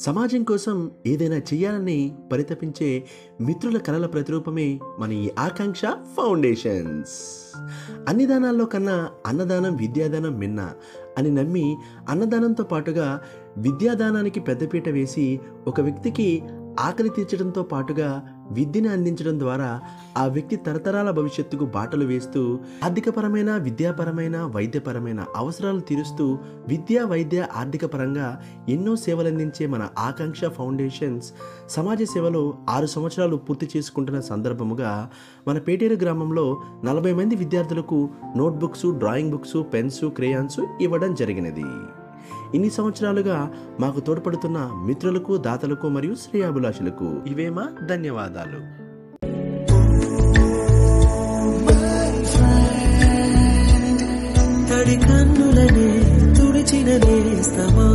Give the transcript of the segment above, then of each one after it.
సమాజం కోసం ఏదైనా చేయాలని పరితపించే మిత్రుల కలల ప్రతిరూపమే మన ఈ ఆకాంక్ష ఫౌండేషన్స్. అన్ని దానాల్లో కన్నా అన్నదానం విద్యాదానం మిన్న అని నమ్మి అన్నదానంతో పాటుగా విద్యాదానానికి పెద్దపీట వేసి ఒక వ్యక్తికి ఆకలి తీర్చడంతో పాటుగా విద్యను అందించడం ద్వారా ఆ వ్యక్తి తరతరాల భవిష్యత్తుకు బాటలు వేస్తూ ఆర్థికపరమైన విద్యాపరమైన వైద్యపరమైన అవసరాలు తీరుస్తూ విద్యా వైద్య ఆర్థిక పరంగా ఎన్నో సేవలందించే మన ఆకాంక్ష ఫౌండేషన్స్ సమాజ సేవలో 6 సంవత్సరాలు పూర్తి చేసుకుంటున్న సందర్భముగా మన పేటేరు గ్రామంలో 40 మంది విద్యార్థులకు notebooks, drawing books, pens, crayons ఇవ్వడం జరిగినది. ఇన్ని సంవత్సరాలుగా మాకు తోడ్పడుతున్న మిత్రులకు, దాతలకు మరియు శ్రేయాభిలాషులకు ఇవేమా ధన్యవాదాలు. తడి కన్నులనే తుడిచిన నేస్తమా,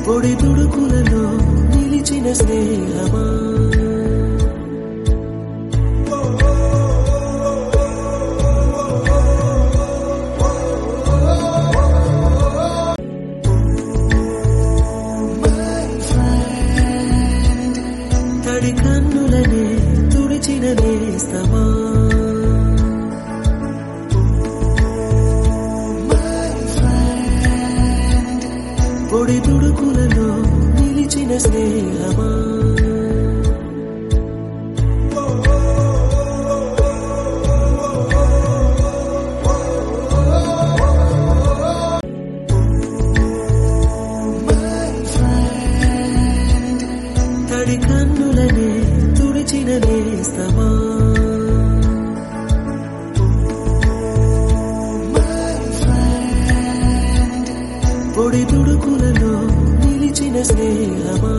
పొడి తుడుకులలో నిలిచిన స్నేహమా, తడి కన్నులనే తుడిచిన నేస్తమా, పొడి తుడుకులలో నిలిచిన స్నేహమా, తడి కన్నులనే తుడిచిన నేస్తమా, పొడి తుడుకులలో నిలిచిన స్నేహమా.